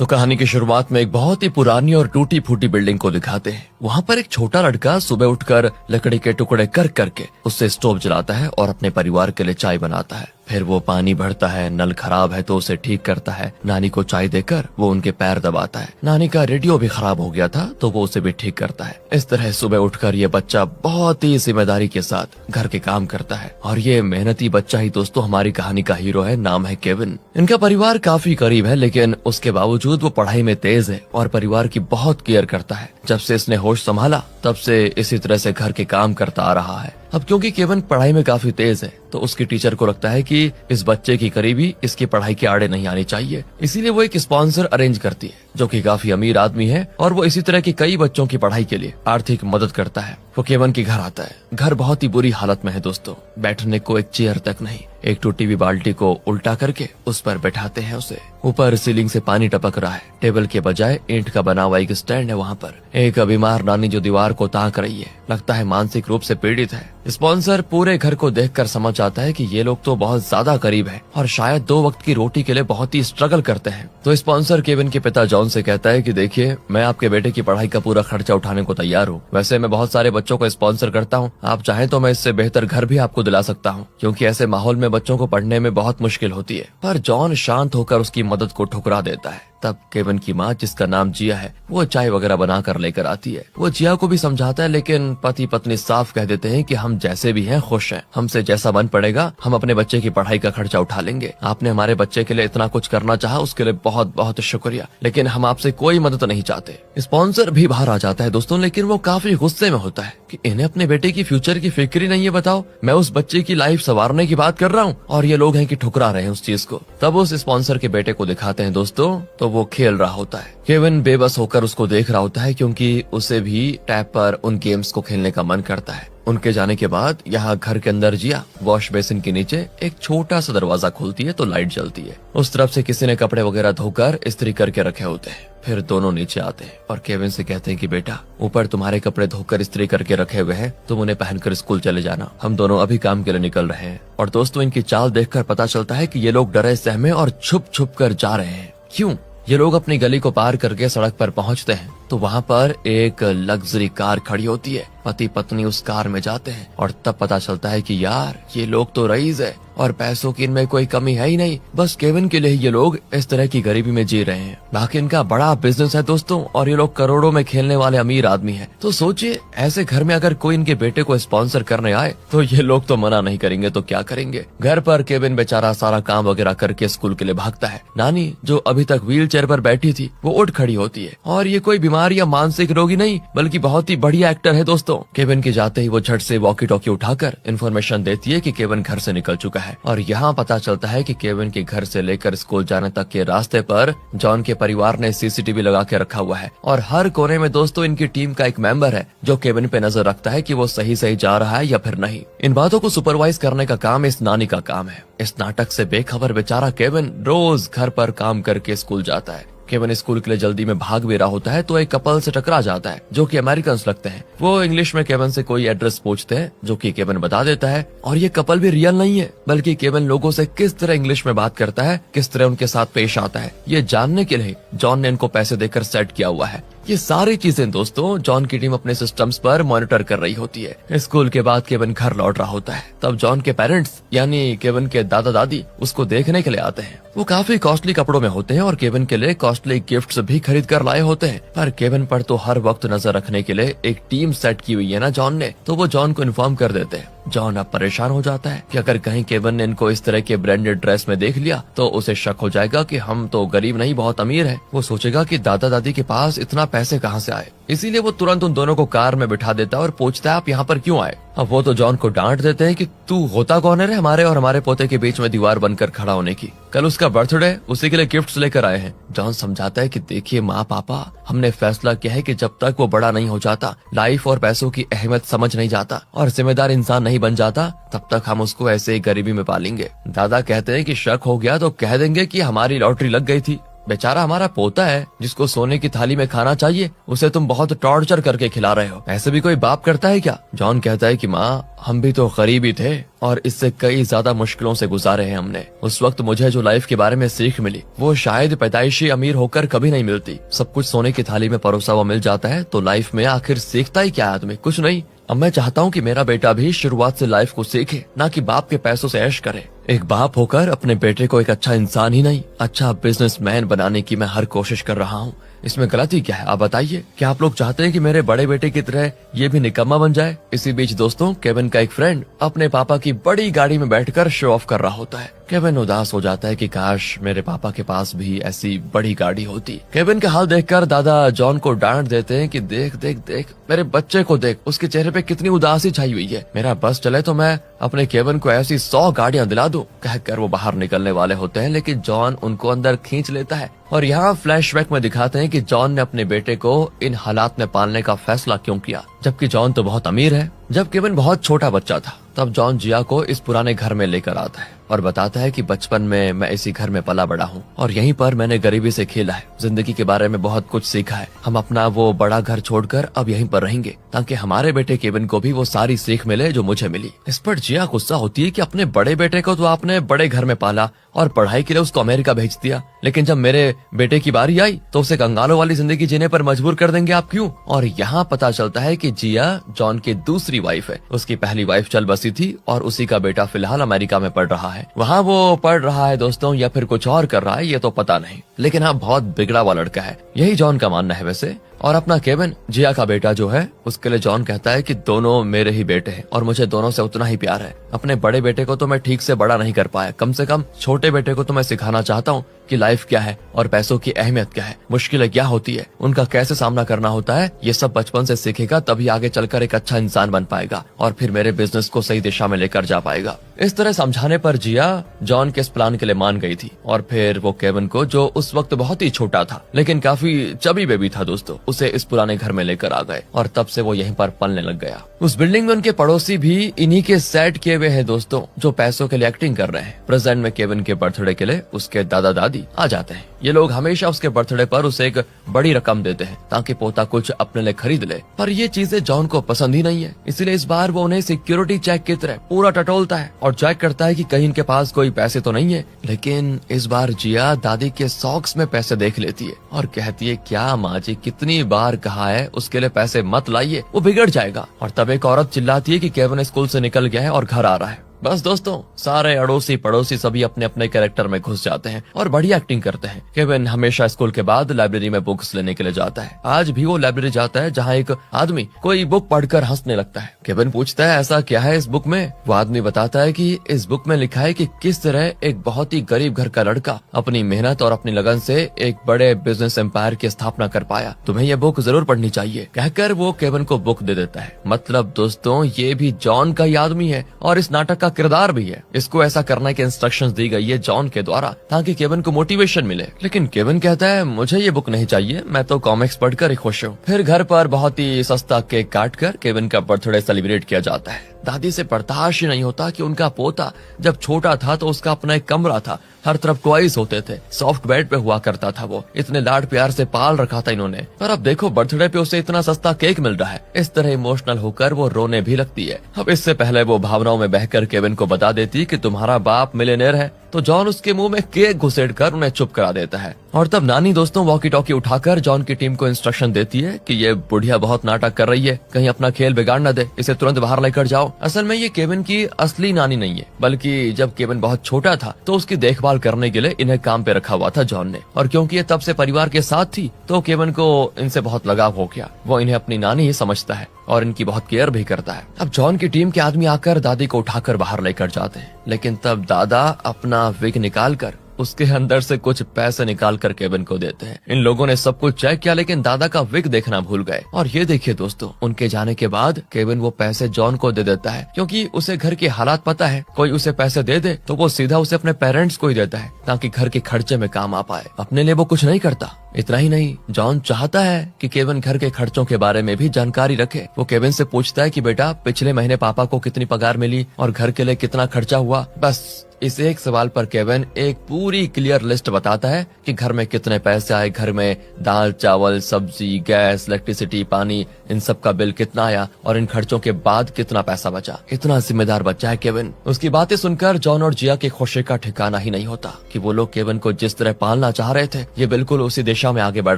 तो कहानी की शुरुआत में एक बहुत ही पुरानी और टूटी फूटी बिल्डिंग को दिखाते हैं। वहाँ पर एक छोटा लड़का सुबह उठकर लकड़ी के टुकड़े कर करके उससे स्टोव जलाता है और अपने परिवार के लिए चाय बनाता है। फिर वो पानी भरता है, नल खराब है तो उसे ठीक करता है। नानी को चाय देकर वो उनके पैर दबाता है। नानी का रेडियो भी खराब हो गया था तो वो उसे भी ठीक करता है। इस तरह सुबह उठकर ये बच्चा बहुत ही जिम्मेदारी के साथ घर के काम करता है। और ये मेहनती बच्चा ही दोस्तों हमारी कहानी का हीरो है। नाम है केविन। इनका परिवार काफी करीब है, लेकिन उसके बावजूद वो पढ़ाई में तेज है और परिवार की बहुत केयर करता है। जब से इसने होश संभाला तब से इसी तरह से घर के काम करता आ रहा है। अब क्योंकि केविन पढ़ाई में काफी तेज है तो उसकी टीचर को लगता है कि इस बच्चे की करीबी इसकी पढ़ाई के आड़े नहीं आनी चाहिए, इसीलिए वो एक स्पॉन्सर अरेंज करती है जो कि काफी अमीर आदमी है और वो इसी तरह की कई बच्चों की पढ़ाई के लिए आर्थिक मदद करता है। वो केविन के घर आता है। घर बहुत ही बुरी हालत में है दोस्तों, बैठने को एक चेयर तक नहीं। एक टूटी हुई बाल्टी को उल्टा करके उस पर बैठाते हैं उसे। ऊपर सीलिंग से पानी टपक रहा है। टेबल के बजाय ईंट का बना हुआ एक स्टैंड है वहाँ पर। एक बीमार नानी जो दीवार को ताक रही है, लगता है मानसिक रूप से पीड़ित है। स्पॉन्सर पूरे घर को देखकर समझ आता है कि ये लोग तो बहुत ज्यादा करीब है और शायद 2 वक्त की रोटी के लिए बहुत ही स्ट्रगल करते हैं। तो स्पॉन्सर केविन के पिता जॉन से कहता है कि देखिए, मैं आपके बेटे की पढ़ाई का पूरा खर्चा उठाने को तैयार हूँ। वैसे मैं बहुत सारे बच्चों को स्पॉन्सर करता हूँ, आप चाहें तो मैं इससे बेहतर घर भी आपको दिला सकता हूँ, क्योंकि ऐसे माहौल में बच्चों को पढ़ने में बहुत मुश्किल होती है। पर जॉन शांत होकर उसकी मदद को ठुकरा देता है। तब केविन की माँ, जिसका नाम जिया है, वो चाय वगैरह बनाकर लेकर आती है। वो जिया को भी समझाता है, लेकिन पति पत्नी साफ कह देते हैं कि हम जैसे भी हैं खुश हैं। हमसे जैसा मन पड़ेगा हम अपने बच्चे की पढ़ाई का खर्चा उठा लेंगे। आपने हमारे बच्चे के लिए इतना कुछ करना चाहा, उसके लिए बहुत बहुत शुक्रिया, लेकिन हम आपसे कोई मदद नहीं चाहते। स्पॉन्सर भी बाहर आ जाता है दोस्तों, लेकिन वो काफी गुस्से में होता है कि इन्हें अपने बेटे की फ्यूचर की फिक्र ही नहीं है। बताओ, मैं उस बच्चे की लाइफ संवारने की बात कर रहा हूँ और ये लोग हैं कि ठुकरा रहे हैं उस चीज को। तब उस स्पॉन्सर के बेटे को दिखाते हैं दोस्तों, तो वो खेल रहा होता है। केविन बेबस होकर उसको देख रहा होता है, क्योंकि उसे भी टैब पर उन गेम्स को खेलने का मन करता है। उनके जाने के बाद यहाँ घर के अंदर जिया वॉश बेसिन के नीचे एक छोटा सा दरवाजा खोलती है तो लाइट जलती है। उस तरफ से किसी ने कपड़े वगैरह धोकर इस्त्री करके रखे होते हैं। फिर दोनों नीचे आते हैं और केविन से कहते हैं कि बेटा, ऊपर तुम्हारे कपड़े धोकर इस्त्री करके रखे हुए हैं, तुम उन्हें पहनकर स्कूल चले जाना। हम दोनों अभी काम के लिए निकल रहे हैं। और दोस्तों, इनकी चाल देखकर पता चलता है कि ये लोग डरे सहमे और छुप छुप कर जा रहे हैं। क्यों? ये लोग अपनी गली को पार करके सड़क पर पहुंचते हैं तो वहाँ पर एक लग्जरी कार खड़ी होती है। पति पत्नी उस कार में जाते हैं और तब पता चलता है कि यार, ये लोग तो रईस है और पैसों की इनमें कोई कमी है ही नहीं। बस केविन के लिए ये लोग इस तरह की गरीबी में जी रहे हैं। बाकी इनका बड़ा बिजनेस है दोस्तों और ये लोग करोड़ों में खेलने वाले अमीर आदमी हैं। तो सोचिए, ऐसे घर में अगर कोई इनके बेटे को स्पॉन्सर करने आए तो ये लोग तो मना नहीं करेंगे तो क्या करेंगे। घर पर केविन बेचारा सारा काम वगैरह करके स्कूल के लिए भागता है। नानी, जो अभी तक व्हील चेयर पर बैठी थी, वो उठ खड़ी होती है और ये कोई बीमार या मानसिक रोगी नहीं बल्कि बहुत ही बढ़िया एक्टर है दोस्तों। केविन के जाते ही वो झट से वॉकी टॉकी उठाकर इन्फॉर्मेशन देती है कि केविन घर से निकल चुका है। और यहाँ पता चलता है कि केविन के घर से लेकर स्कूल जाने तक के रास्ते पर जॉन के परिवार ने सीसीटीवी लगा के रखा हुआ है और हर कोने में दोस्तों इनकी टीम का एक मेंबर है जो केविन पे नजर रखता है कि वो सही सही जा रहा है या फिर नहीं। इन बातों को सुपरवाइज करने का काम इस नानी का काम है। इस नाटक से बेखबर बेचारा केविन रोज घर पर काम करके स्कूल जाता है। केविन स्कूल के लिए जल्दी में भाग भी रहा होता है तो एक कपल से टकरा जाता है जो कि अमेरिकन्स लगते हैं। वो इंग्लिश में केविन से कोई एड्रेस पूछते हैं जो कि केविन बता देता है। और ये कपल भी रियल नहीं है, बल्कि केविन लोगों से किस तरह इंग्लिश में बात करता है, किस तरह उनके साथ पेश आता है, ये जानने के लिए जॉन ने इनको पैसे देकर सेट किया हुआ है। ये सारी चीजें दोस्तों जॉन की टीम अपने सिस्टम्स पर मॉनिटर कर रही होती है। स्कूल के बाद केविन घर लौट रहा होता है। तब जॉन के पेरेंट्स यानी केविन के दादा दादी उसको देखने के लिए आते हैं। वो काफी कॉस्टली कपड़ों में होते हैं और केविन के लिए कॉस्टली गिफ्ट्स भी खरीद कर लाए होते हैं। पर केविन पर तो हर वक्त नजर रखने के लिए एक टीम सेट की हुई है ना जॉन ने, तो वो जॉन को इन्फॉर्म कर देते हैं। जॉन अब परेशान हो जाता है कि अगर कहीं केविन ने इनको इस तरह के ब्रांडेड ड्रेस में देख लिया तो उसे शक हो जाएगा कि हम तो गरीब नहीं बहुत अमीर हैं। वो सोचेगा कि दादा दादी के पास इतना पैसे कहाँ से आए, इसीलिए वो तुरंत उन दोनों को कार में बिठा देता है और पूछता है आप यहाँ पर क्यों आए। अब वो तो जॉन को डांट देते हैं कि तू होता कौन है रे हमारे और हमारे पोते के बीच में दीवार बनकर खड़ा होने की। कल उसका बर्थडे, उसी के लिए गिफ्ट्स लेकर आए हैं। जॉन समझाता है कि देखिए माँ पापा, हमने फैसला किया है कि जब तक वो बड़ा नहीं हो जाता, लाइफ और पैसों की अहमियत समझ नहीं जाता और जिम्मेदार इंसान नहीं बन जाता, तब तक हम उसको ऐसे ही गरीबी में पालेंगे। दादा कहते हैं कि शक हो गया तो कह देंगे कि हमारी लॉटरी लग गई थी। बेचारा हमारा पोता है जिसको सोने की थाली में खाना चाहिए, उसे तुम बहुत टॉर्चर करके खिला रहे हो। ऐसे भी कोई बाप करता है क्या? जॉन कहता है कि माँ, हम भी तो गरीब ही थे और इससे कई ज्यादा मुश्किलों से गुजारे हैं हमने। उस वक्त मुझे जो लाइफ के बारे में सीख मिली वो शायद पैदाइशी अमीर होकर कभी नहीं मिलती। सब कुछ सोने की थाली में परोसा हुआ मिल जाता है तो लाइफ में आखिर सीखता ही क्या आदमी? कुछ नहीं। अब मैं चाहता हूँ कि मेरा बेटा भी शुरुआत से लाइफ को सीखे, ना कि बाप के पैसों से ऐश करे। एक बाप होकर अपने बेटे को एक अच्छा इंसान ही नहीं, अच्छा बिजनेसमैन बनाने की मैं हर कोशिश कर रहा हूँ। इसमें गलती क्या है? आप बताइए, क्या आप लोग चाहते हैं कि मेरे बड़े बेटे की तरह ये भी निकम्मा बन जाए? इसी बीच दोस्तों, केविन का एक फ्रेंड अपने पापा की बड़ी गाड़ी में बैठकर शो ऑफ कर रहा होता है। केविन उदास हो जाता है कि काश मेरे पापा के पास भी ऐसी बड़ी गाड़ी होती। केविन का हाल देखकर दादा जॉन को डांट देते हैं कि देख देख देख, मेरे बच्चे को देख, उसके चेहरे पे कितनी उदासी छाई हुई है। मेरा बस चले तो मैं अपने केविन को ऐसी 100 गाड़ियां दिला दूं। कहकर वो बाहर निकलने वाले होते हैं, लेकिन जॉन उनको अंदर खींच लेता है। और यहाँ फ्लैशबैक में दिखाते हैं कि जॉन ने अपने बेटे को इन हालात में पालने का फैसला क्यों किया, जबकि जॉन तो बहुत अमीर है। जब केविन बहुत छोटा बच्चा था तब जॉन जिया को इस पुराने घर में लेकर आता है और बताता है कि बचपन में मैं इसी घर में पला बड़ा हूँ और यहीं पर मैंने गरीबी से खेला है, जिंदगी के बारे में बहुत कुछ सीखा है। हम अपना वो बड़ा घर छोड़कर अब यहीं पर रहेंगे ताकि हमारे बेटे केविन को भी वो सारी सीख मिले जो मुझे मिली। इस पर जिया गुस्सा होती है कि अपने बड़े बेटे को तो आपने बड़े घर में पाला और पढ़ाई के लिए उसको अमेरिका भेज दिया, लेकिन जब मेरे बेटे की बारी आई तो उसे कंगालों वाली जिंदगी जीने पर मजबूर कर देंगे आप, क्यों? और यहाँ पता चलता है कि जिया जॉन की दूसरी वाइफ है। उसकी पहली वाइफ चल बसी थी और उसी का बेटा फिलहाल अमेरिका में पढ़ रहा है। वहाँ वो पढ़ रहा है दोस्तों, या फिर कुछ और कर रहा है ये तो पता नहीं, लेकिन हाँ बहुत बिगड़ा हुआ लड़का है, यही जॉन का मानना है वैसे। और अपना केविन, जिया का बेटा जो है, उसके लिए जॉन कहता है कि दोनों मेरे ही बेटे हैं और मुझे दोनों से उतना ही प्यार है। अपने बड़े बेटे को तो मैं ठीक से बड़ा नहीं कर पाया, कम से कम छोटे बेटे को तो मैं सिखाना चाहता हूँ कि लाइफ क्या है और पैसों की अहमियत क्या है, मुश्किलें क्या होती है, उनका कैसे सामना करना होता है। ये सब बचपन से सीखेगा तभी आगे चलकर एक अच्छा इंसान बन पाएगा और फिर मेरे बिजनेस को सही दिशा में लेकर जा पाएगा। इस तरह समझाने पर जिया जॉन के इस प्लान के लिए मान गई थी और फिर वो केविन को, जो उस वक्त बहुत ही छोटा था लेकिन काफी चबी बेबी था दोस्तों, उसे इस पुराने घर में लेकर आ गए और तब से वो यहीं पर पलने लग गया। उस बिल्डिंग में उनके पड़ोसी भी इन्हीं के सेट किए हुए हैं दोस्तों, जो पैसों के लिए एक्टिंग कर रहे हैं। प्रेजेंट में केविन के बर्थडे के लिए उसके दादा दादी आ जाते हैं। ये लोग हमेशा उसके बर्थडे पर उसे एक बड़ी रकम देते हैं ताकि पोता कुछ अपने लिए खरीद ले, पर ये चीजें जॉन को पसंद ही नहीं है, इसलिए इस बार वो उन्हें सिक्योरिटी चेक की तरह पूरा टटोलता है और चेक करता है कि कहीं इनके पास कोई पैसे तो नहीं है। लेकिन इस बार जिया दादी के सॉक्स में पैसे देख लेती है और कहती है, क्या माँ जी, कितनी बार कहा है उसके लिए पैसे मत लाइए, वो बिगड़ जाएगा। और तब एक औरत चिल्लाती है कि केविन स्कूल से निकल गया है और घर आ रहा है। बस दोस्तों, सारे अड़ोसी पड़ोसी सभी अपने अपने कैरेक्टर में घुस जाते हैं और बढ़िया एक्टिंग करते हैं। केविन हमेशा स्कूल के बाद लाइब्रेरी में बुक्स लेने के लिए जाता है। आज भी वो लाइब्रेरी जाता है जहाँ एक आदमी कोई बुक पढ़कर हंसने लगता है। केविन पूछता है, ऐसा क्या है इस बुक में? वो आदमी बताता है कि इस बुक में लिखा है कि किस तरह एक बहुत ही गरीब घर का लड़का अपनी मेहनत और अपनी लगन से एक बड़े बिजनेस एम्पायर की स्थापना कर पाया। तुम्हें ये बुक जरूर पढ़नी चाहिए, कहकर वो केविन को बुक दे देता है। मतलब दोस्तों, ये भी जॉन का ही आदमी है और इस नाटक का किरदार भी है। इसको ऐसा करने की इंस्ट्रक्शंस दी गई है जॉन के द्वारा ताकि केविन को मोटिवेशन मिले। लेकिन केविन कहता है, मुझे ये बुक नहीं चाहिए, मैं तो कॉमिक्स पढ़कर ही खुश हूँ। फिर घर पर बहुत ही सस्ता केक काटकर केविन का बर्थडे सेलिब्रेट किया जाता है। दादी से बर्दाश्त ही नहीं होता कि उनका पोता जब छोटा था तो उसका अपना एक कमरा था, हर तरफ टॉयज होते थे, सॉफ्ट बेड पे हुआ करता था, वो इतने लाड प्यार से पाल रखा था इन्होंने। पर अब देखो बर्थडे पे उसे इतना सस्ता केक मिल रहा है। इस तरह इमोशनल होकर वो रोने भी लगती है। अब इससे पहले वो भावनाओं में बहकर केविन को बता देती कि तुम्हारा बाप मिलियनेयर है, तो जॉन उसके मुंह में केक घुसेड़ कर उन्हें चुप करा देता है। और तब नानी दोस्तों वॉकी टॉकी उठाकर जॉन की टीम को इंस्ट्रक्शन देती है कि ये बुढ़िया बहुत नाटक कर रही है, कहीं अपना खेल बिगाड़ न दे, इसे तुरंत बाहर लेकर जाओ। असल में ये केविन की असली नानी नहीं है, बल्कि जब केविन बहुत छोटा था तो उसकी देखभाल करने के लिए इन्हें काम पे रखा हुआ था जॉन ने। और क्योंकि ये तब से परिवार के साथ थी तो केविन को इनसे बहुत लगाव हो गया। वो इन्हें अपनी नानी ही समझता है और इनकी बहुत केयर भी करता है। अब जॉन की टीम के आदमी आकर दादी को उठाकर बाहर लेकर जाते हैं, लेकिन तब दादा अपना विग निकालकर उसके अंदर से कुछ पैसे निकाल कर केविन को देते हैं। इन लोगों ने सब कुछ चेक किया लेकिन दादा का विग देखना भूल गए। और ये देखिए दोस्तों, उनके जाने के बाद केविन वो पैसे जॉन को दे देता है, क्योंकि उसे घर के हालात पता है। कोई उसे पैसे दे दे तो वो सीधा उसे अपने पेरेंट्स को ही देता है ताकि घर के खर्चे में काम आ पाए। अपने लिए वो कुछ नहीं करता, इतना ही नहीं, जॉन चाहता है कि केविन घर के खर्चों के बारे में भी जानकारी रखे। वो केविन से पूछता है कि बेटा पिछले महीने पापा को कितनी पगार मिली और घर के लिए कितना खर्चा हुआ। बस इस एक सवाल पर केविन एक पूरी क्लियर लिस्ट बताता है कि घर में कितने पैसे आए, घर में दाल चावल सब्जी गैस इलेक्ट्रिसिटी पानी इन सब का बिल कितना आया और इन खर्चों के बाद कितना पैसा बचा। इतना जिम्मेदार बच्चा है केविन। उसकी बातें सुनकर जॉन और जिया की खुशी का ठिकाना ही नहीं होता कि वो लोग केविन को जिस तरह पालना चाह रहे थे ये बिल्कुल उसी दिशा में आगे बढ़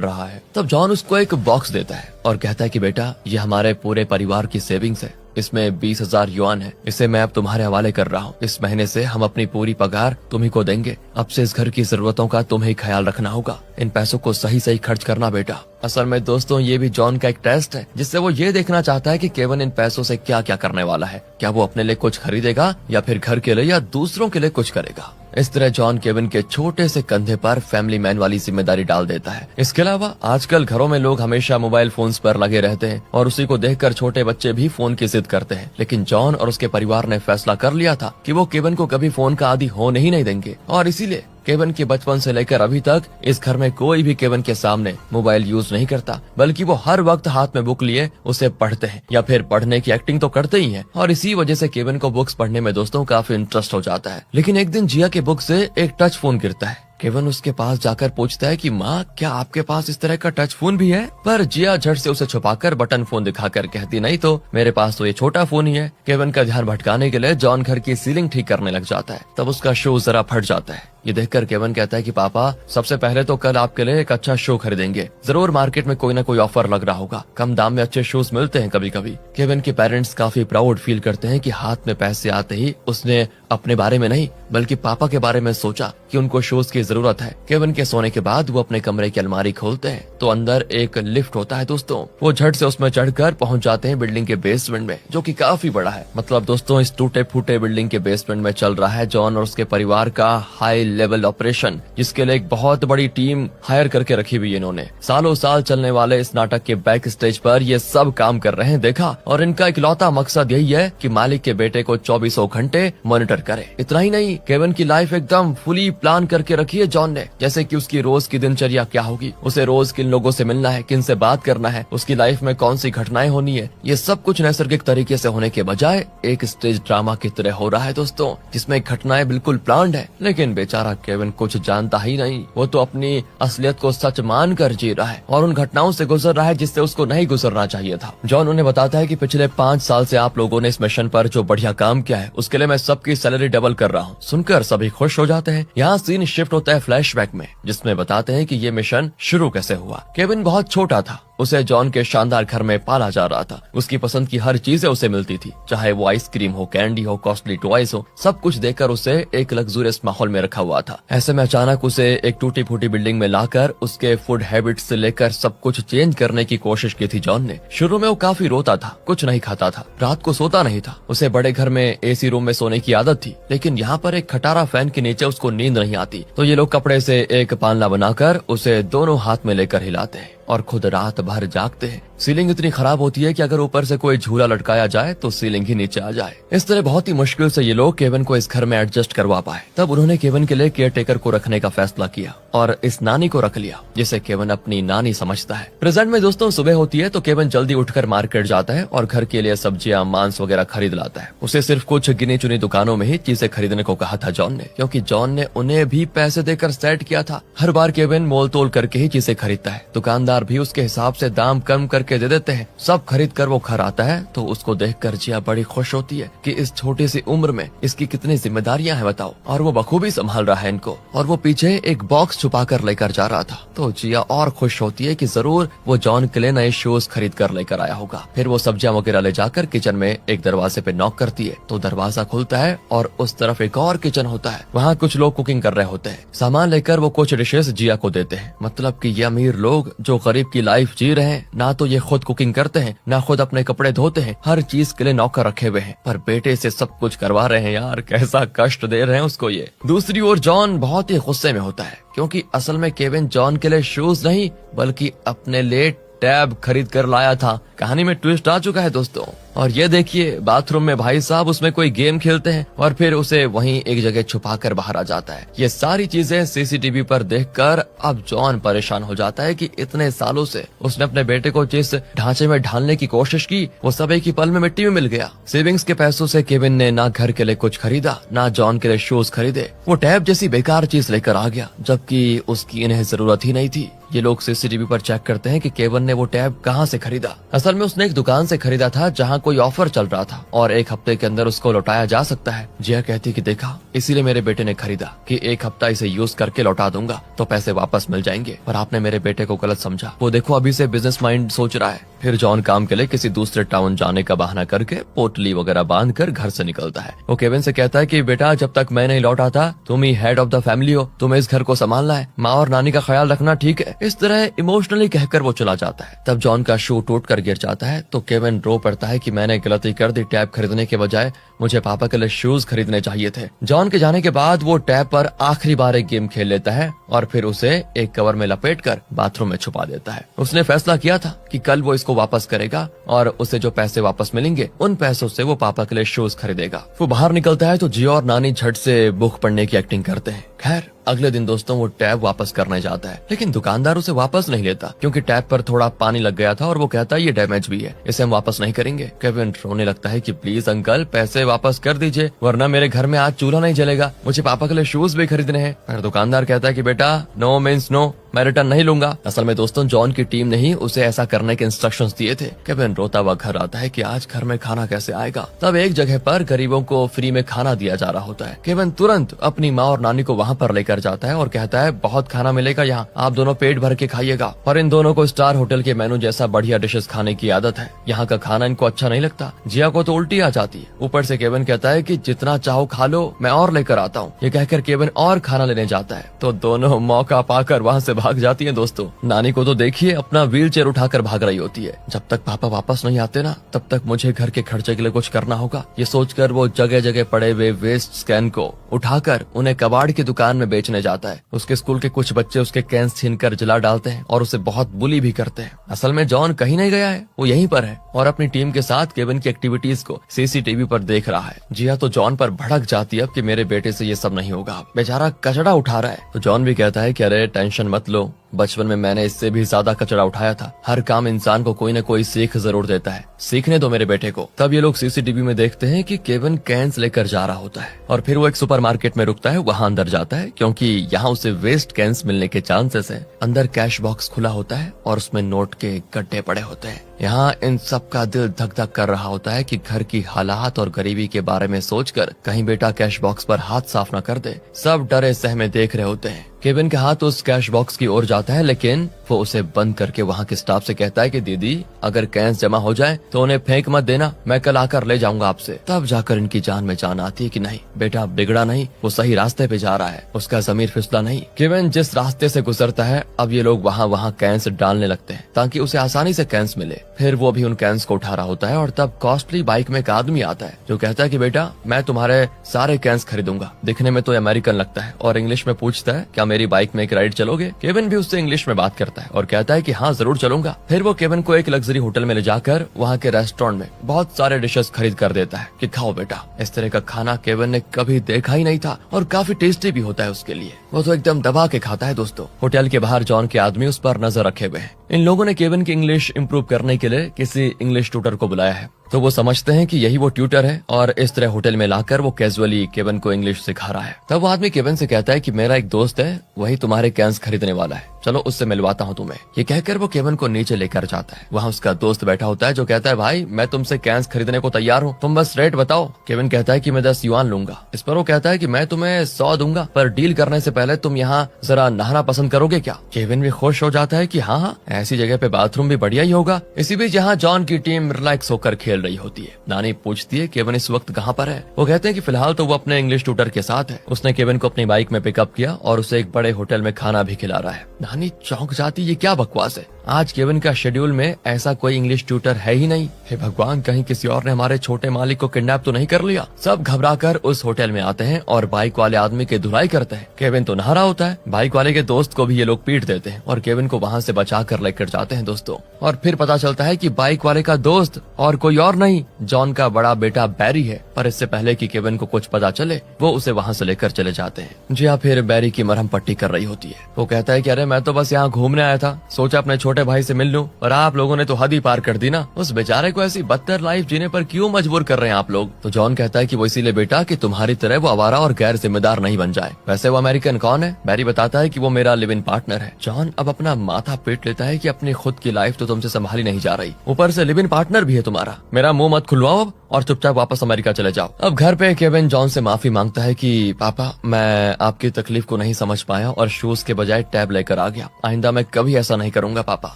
रहा है। तब जॉन उसको एक बॉक्स देता है और कहता है कि बेटा ये हमारे पूरे परिवार की सेविंग्स है, इसमें 20,000 युआन है, इसे मैं अब तुम्हारे हवाले कर रहा हूँ। इस महीने से हम अपनी पूरी पगार तुम्ही को देंगे। अब से इस घर की जरूरतों का तुम्हें ही ख्याल रखना होगा। इन पैसों को सही सही खर्च करना बेटा। असल में दोस्तों ये भी जॉन का एक टेस्ट है जिससे वो ये देखना चाहता है कि केविन इन पैसों से क्या क्या करने वाला है। क्या वो अपने लिए कुछ खरीदेगा या फिर घर के लिए या दूसरों के लिए कुछ करेगा। इस तरह जॉन केविन के छोटे से कंधे पर फैमिली मैन वाली जिम्मेदारी डाल देता है। इसके अलावा आजकल घरों में लोग हमेशा मोबाइल फोन्स पर लगे रहते हैं और उसी को देखकर छोटे बच्चे भी फोन की जिद करते हैं। लेकिन जॉन और उसके परिवार ने फैसला कर लिया था कि वो केविन को कभी फोन का आदी होने ही नहीं देंगे और इसीलिए केविन के बचपन से लेकर अभी तक इस घर में कोई भी केविन के सामने मोबाइल यूज नहीं करता, बल्कि वो हर वक्त हाथ में बुक लिए उसे पढ़ते हैं या फिर पढ़ने की एक्टिंग तो करते ही हैं। और इसी वजह से केविन को बुक्स पढ़ने में दोस्तों काफी इंटरेस्ट हो जाता है। लेकिन एक दिन जिया के बुक से एक टच फोन गिरता है। केविन उसके पास जाकर पूछता है कि माँ क्या आपके पास इस तरह का टच फोन भी है? पर जिया झट से उसे छुपाकर बटन फोन दिखाकर कहती नहीं तो मेरे पास तो ये छोटा फोन ही है। केविन का ध्यान भटकाने के लिए जॉन घर की सीलिंग ठीक करने लग जाता है। तब उसका शो जरा फट जाता है। ये देखकर केविन कहता है कि पापा सबसे पहले तो कल आपके लिए एक अच्छा शो खरीदेंगे। जरूर मार्केट में कोई ना कोई ऑफर लग रहा होगा, कम दाम में अच्छे शूज मिलते हैं कभी कभी। केविन के पेरेंट्स काफी प्राउड फील करते हैं कि हाथ में पैसे आते ही उसने अपने बारे में नहीं बल्कि पापा के बारे में सोचा कि उनको शूज की जरूरत है। केविन के सोने के बाद वो अपने कमरे की अलमारी खोलते हैं तो अंदर एक लिफ्ट होता है दोस्तों। वो झट से उसमें चढ़कर पहुंच जाते हैं बिल्डिंग के बेसमेंट में, जो कि काफी बड़ा है। मतलब दोस्तों इस टूटे फूटे बिल्डिंग के बेसमेंट में चल रहा है जॉन और उसके परिवार का हाई लेवल ऑपरेशन, जिसके लिए एक बहुत बड़ी टीम हायर करके रखी हुई है इन्होंने। सालों साल चलने वाले इस नाटक के बैक स्टेज पर ये सब काम कर रहे हैं देखा, और इनका इकलौता मकसद यही है कि मालिक के बेटे को 24 घंटे मॉनिटर करे। इतना ही नहीं, केविन की लाइफ एकदम फुली प्लान करके रखी है जॉन ने, जैसे कि उसकी रोज की दिनचर्या क्या होगी, उसे रोज किन लोगों से मिलना है, किन से बात करना है, उसकी लाइफ में कौन सी घटनाएं होनी है। ये सब कुछ नैसर्गिक तरीके से होने के बजाय एक स्टेज ड्रामा की तरह हो रहा है दोस्तों, जिसमें घटनाएं बिल्कुल प्लान्ड है। लेकिन बेचारा केविन कुछ जानता ही नहीं, वो तो अपनी असलियत को सच मान कर जी रहा है और उन घटनाओं से गुजर रहा है जिससे उसको नहीं गुजरना चाहिए था। जॉन उन्हें बताता है कि पिछले 5 साल से आप लोगों ने इस मिशन पर जो बढ़िया काम किया है उसके लिए मैं सबकी सैलरी डबल कर रहा हूँ। सुनकर सभी खुश हो जाते हैं। यहाँ सीन शिफ्ट होता है फ्लैशबैक में, जिसमें बताते हैं कि ये मिशन शुरू कैसे हुआ। केविन बहुत छोटा था, उसे जॉन के शानदार घर में पाला जा रहा था। उसकी पसंद की हर चीजें उसे मिलती थी, चाहे वो आइसक्रीम हो, कैंडी हो, कॉस्टली टॉयज हो, सब कुछ देकर उसे एक लग्जूरियस माहौल में रखा हुआ था। ऐसे में अचानक उसे एक टूटी फूटी बिल्डिंग में लाकर उसके फूड हैबिट से लेकर सब कुछ चेंज करने की कोशिश की थी जॉन ने। शुरू में वो काफी रोता था, कुछ नहीं खाता था, रात को सोता नहीं था। उसे बड़े घर में एसी रूम में सोने की आदत थी, लेकिन यहाँ पर एक खटारा फैन के नीचे उसको नींद नहीं आती। तो ये लोग कपड़े से एक पालना बनाकर उसे दोनों हाथ में लेकर हिलाते हैं और खुद रात भर जागते हैं। सीलिंग इतनी खराब होती है कि अगर ऊपर से कोई झूला लटकाया जाए तो सीलिंग ही नीचे आ जाए। इस तरह बहुत ही मुश्किल से ये लोग केविन को इस घर में एडजस्ट करवा पाए। तब उन्होंने केविन के लिए केयर टेकर को रखने का फैसला किया और इस नानी को रख लिया, जिसे केविन अपनी नानी समझता है। प्रेजेंट में दोस्तों सुबह होती है तो केविन जल्दी उठकर मार्केट जाता है और घर के लिए सब्जियां मांस वगैरह खरीद लाता है। उसे सिर्फ कुछ गिनी चुनी दुकानों में ही चीजें खरीदने को कहा था जॉन ने, क्योंकि जॉन ने उन्हें भी पैसे देकर सेट किया था। हर बार केविन मोल तोल करके ही चीजें खरीदता है, दुकानदार भी उसके हिसाब से दाम कम करके दे देते हैं। सब खरीद कर वो घर आता है तो उसको देखकर जिया बड़ी खुश होती है कि इस छोटी सी उम्र में इसकी कितनी जिम्मेदारियां हैं बताओ, और वो बखूबी संभाल रहा है इनको। और वो पीछे एक बॉक्स छुपा कर लेकर जा रहा था तो जिया और खुश होती है कि जरूर वो जॉन के लिए नए शूज खरीद कर लेकर आया होगा। फिर वो सब्जियां वगैरह ले जाकर किचन में एक दरवाजे पे नॉक करती है तो दरवाजा खुलता है और उस तरफ एक और किचन होता है। वहाँ कुछ लोग कुकिंग कर रहे होते हैं। सामान लेकर वो कुछ डिशेस जिया को देते हैं। मतलब कि ये अमीर लोग जो गरीब की लाइफ जी रहे हैं, ना तो ये खुद कुकिंग करते हैं, ना खुद अपने कपड़े धोते हैं, हर चीज के लिए नौकर रखे हुए हैं, पर बेटे से सब कुछ करवा रहे हैं। यार कैसा कष्ट दे रहे हैं उसको ये। दूसरी ओर जॉन बहुत ही गुस्से में होता है, क्योंकि असल में केविन जॉन के लिए शूज नहीं बल्कि अपने लिए टैब खरीद कर लाया था। कहानी में ट्विस्ट आ चुका है दोस्तों। और ये देखिए बाथरूम में भाई साहब उसमें कोई गेम खेलते हैं और फिर उसे वहीं एक जगह छुपा कर बाहर आ जाता है। ये सारी चीजें सीसीटीवी पर देखकर अब जॉन परेशान हो जाता है कि इतने सालों से उसने अपने बेटे को जिस ढांचे में ढालने की कोशिश की वो सब एक ही पल में मिट्टी में मिल गया। सेविंग्स के पैसों से केविन ने ना घर के लिए कुछ खरीदा ना जॉन के लिए शूज खरीदे। वो टैब जैसी बेकार चीज लेकर आ गया जबकि उसकी इन्हें जरूरत ही नहीं थी। ये लोग सीसीटीवी पर चेक करते हैं कि केविन ने वो टैब कहां से खरीदा। असल में उसने एक दुकान से खरीदा था जहां कोई ऑफर चल रहा था और एक हफ्ते के अंदर उसको लौटाया जा सकता है। जिया कहती कि देखा इसीलिए मेरे बेटे ने खरीदा कि एक हफ्ता इसे यूज करके लौटा दूंगा तो पैसे वापस मिल जाएंगे, पर आपने मेरे बेटे को गलत समझा। वो देखो अभी से बिजनेस माइंड सोच रहा है। फिर जॉन काम के लिए किसी दूसरे टाउन जाने का बहाना करके पोटली वगैरह बांध कर घर से निकलता है। वो केविन से कहता है कि बेटा जब तक मैं नहीं लौटा था तुम ही हेड ऑफ द फैमिली हो, तुम्हें इस घर को संभालना है, माँ और नानी का ख्याल रखना, ठीक है। इस तरह इमोशनली कहकर वो चला जाता है। तब जॉन का शू टूट कर गिर जाता है तो केविन रो पड़ता है कि मैंने गलती कर दी, टैब खरीदने के बजाय मुझे पापा के लिए शूज खरीदने चाहिए थे। जॉन के जाने के बाद वो टैब पर आखिरी बार एक गेम खेल लेता है और फिर उसे एक कवर में लपेटकर बाथरूम में छुपा देता है। उसने फैसला किया था कि कल वो इसको वापस करेगा और उसे जो पैसे वापस मिलेंगे उन पैसों से वो पापा के लिए शूज खरीदेगा। वो बाहर निकलता है तो जियो और नानी झट से बुक पढ़ने की एक्टिंग करते हैं। खैर अगले दिन दोस्तों वो टैब वापस करने जाता है लेकिन दुकानदार उसे वापस नहीं लेता क्योंकि टैब पर थोड़ा पानी लग गया था और वो कहता है ये डैमेज भी है, इसे हम वापस नहीं करेंगे। केविन रोने लगता है कि प्लीज अंकल पैसे वापस कर दीजिए वरना मेरे घर में आज चूल्हा नहीं जलेगा, मुझे पापा के लिए शूज भी खरीदने हैं। पर दुकानदार कहता है कि बेटा नो मीन्स नो, मैं रिटर्न नहीं लूंगा। असल में दोस्तों जॉन की टीम ने ही उसे ऐसा करने के इंस्ट्रक्शंस दिए थे। केविन रोता हुआ घर आता है कि आज घर में खाना कैसे आएगा। तब एक जगह पर गरीबों को फ्री में खाना दिया जा रहा होता है। केविन तुरंत अपनी माँ और नानी को वहाँ पर लेकर जाता है और कहता है बहुत खाना मिलेगा यहाँ, आप दोनों पेट भर के खाइएगा। और इन दोनों को स्टार होटल के मेनू जैसा बढ़िया डिशेस खाने की आदत है। यहाँ का खाना इनको अच्छा नहीं लगता। जिया को तो उल्टी आ जाती है। ऊपर से केविन कहता है कि जितना चाहो खा लो, मैं और लेकर आता हूँ। ये कहकर केविन और खाना लेने जाता है तो दोनों मौका पाकर वहाँ से भाग जाती है। दोस्तों नानी को तो देखिए अपना व्हील चेयर उठाकर भाग रही होती है। जब तक पापा वापस नहीं आते ना तब तक मुझे घर के खर्चे के लिए कुछ करना होगा। ये सोचकर वो जगह जगह पड़े हुए वेस्ट कैन को उठाकर उन्हें कबाड़ की दुकान में बेचने जाता है। उसके स्कूल के कुछ बच्चे उसके कैंस छीनकर जला डालते हैं और उसे बहुत बुली भी करते हैं। असल में जॉन कहीं नहीं गया है, वो यहीं पर है और अपनी टीम के साथ केविन की एक्टिविटीज को सीसीटीवी पर देख रहा है। जिया तो जॉन पर भड़क जाती है कि मेरे बेटे से ये सब नहीं होगा, बेचारा कचरा उठा रहा है। तो जॉन भी कहता है कि अरे टेंशन मत लो, बचपन में मैंने इससे भी ज्यादा कचरा उठाया था। हर काम इंसान को कोई न कोई सीख जरूर देता है, सीखने दो मेरे बेटे को। तब ये लोग सीसीटीवी में देखते हैं कि केविन कैंस लेकर जा रहा होता है और फिर वो एक सुपरमार्केट में रुकता है, वहाँ अंदर जाता है क्योंकि यहाँ उसे वेस्ट कैंस मिलने के चांसेस है। अंदर कैश बॉक्स खुला होता है और उसमें नोट के गड्ढे पड़े होते हैं। यहाँ इन सब का दिल धक धक कर रहा होता है कि घर की हालात और गरीबी के बारे में सोचकर कहीं बेटा कैश बॉक्स पर हाथ साफ न कर दे। सब डरे सहमे देख रहे होते हैं। केविन का हाथ उस कैश बॉक्स की ओर जाता है लेकिन वो उसे बंद करके वहाँ के स्टाफ से कहता है कि दीदी अगर कैश जमा हो जाए तो उन्हें फेंक मत देना, मैं कल आकर ले जाऊंगा आपसे। तब जाकर इनकी जान में जान आती है कि नहीं बेटा बिगड़ा नहीं, वो सही रास्ते पे जा रहा है, उसका जमीर फिसला नहीं। केविन जिस रास्ते से गुजरता है अब ये लोग वहाँ कैंस डालने लगते हैं ताकि उसे आसानी से कैंस मिले। फिर वो भी उन कैंस को उठा रहा होता है और तब कॉस्टली बाइक में एक आदमी आता है जो कहता है कि बेटा मैं तुम्हारे सारे कैंस खरीदूंगा। दिखने में तो अमेरिकन लगता है और इंग्लिश में पूछता है क्या मेरी बाइक में एक राइड चलोगे। केविन भी उससे इंग्लिश में बात करता है और कहता है कि हाँ जरूर चलूंगा। फिर वो केविन को एक लग्जरी होटल में ले जाकर वहाँ के रेस्टोरेंट में बहुत सारे डिशेस खरीद कर देता है कि खाओ बेटा। इस तरह का खाना केविन ने कभी देखा ही नहीं था और काफी टेस्टी भी होता है उसके लिए। वो तो एकदम दबा के खाता है। दोस्तों होटल के बाहर जॉन के आदमी उस पर नजर रखे हुए हैं। इन लोगों ने केविन की इंग्लिश इंप्रूव करने के लिए किसी इंग्लिश ट्यूटर को बुलाया है तो वो समझते हैं कि यही वो ट्यूटर है और इस तरह होटल में लाकर वो कैजुअली केविन को इंग्लिश सिखा रहा है। तब वो आदमी केविन से कहता है कि मेरा एक दोस्त है, वही तुम्हारे कैंस खरीदने वाला है, चलो उससे मिलवाता हूँ तुम्हें। ये कहकर वो केविन को नीचे लेकर जाता है। वहाँ उसका दोस्त बैठा होता है जो कहता है भाई मैं तुमसे कैंस खरीदने को तैयार हूँ, तुम बस रेट बताओ। केविन कहता है कि मैं 10 युआन लूंगा। इस पर वो कहता है कि मैं तुम्हें 100 दूंगा, पर डील करने से पहले तुम यहाँ जरा नहाना पसंद करोगे क्या। केविन भी खुश हो जाता है कि हाँ ऐसी जगह पे बाथरूम भी बढ़िया ही होगा। इसी बीच यहाँ जॉन की टीम रिलैक्स होकर खेल रही होती है। नानी पूछती है केविन इस वक्त कहाँ पर है। वो कहते हैं कि फिलहाल तो वो अपने इंग्लिश ट्यूटर के साथ है, उसने केविन को अपनी बाइक में पिकअप किया और उसे एक बड़े होटल में खाना भी खिला रहा है। नानी चौंक जाती, ये क्या बकवास है, आज केविन का शेड्यूल में ऐसा कोई इंग्लिश ट्यूटर है ही नहीं। हे भगवान, कहीं किसी और ने हमारे छोटे मालिक को किडनैप तो नहीं कर लिया। सब घबराकर उस होटल में आते हैं और बाइक वाले आदमी की धुलाई करते हैं। केविन तो नहा रहा होता है। बाइक वाले के दोस्त को भी ये लोग पीट देते हैं और केविन को वहाँ से बचा कर लेकर जाते हैं दोस्तों। और फिर पता चलता है कि बाइक वाले का दोस्त और कोई और नहीं, जॉन का बड़ा बेटा बैरी है। पर इससे पहले कि केविन को कुछ पता चले, वो उसे वहाँ से लेकर चले जाते हैं। जी हाँ, फिर बैरी की मरहम पट्टी कर रही होती है। वो कहता है कि अरे मैं तो बस यहाँ घूमने आया था, सोचा अपने छोटे भाई से मिल लूं, और आप लोगों ने तो हद ही पार कर दी ना। उस बेचारे को ऐसी बदतर लाइफ जीने पर क्यों मजबूर कर रहे हैं आप लोग। तो जॉन कहता है कि वो इसीलिए बेटा कि तुम्हारी तरह वो आवारा और गैर जिम्मेदार नहीं बन जाए। वैसे वो अमेरिकन कौन है? बैरी बताता है कि वो मेरा लिव इन पार्टनर है। जॉन अब अपना माथा पीट लेता है कि अपनी खुद की लाइफ तो तुमसे संभाली नहीं जा रही, ऊपर से लिव इन पार्टनर भी है तुम्हारा। मेरा मुंह मत खुलवाओ अब और चुपचाप वापस अमेरिका चले जाओ। अब घर पे केविन जॉन से माफी मांगता है कि पापा, मैं आपकी तकलीफ को नहीं समझ पाया और शूज के बजाय टैब लेकर आ गया। आइंदा मैं कभी ऐसा नहीं करूंगा पापा।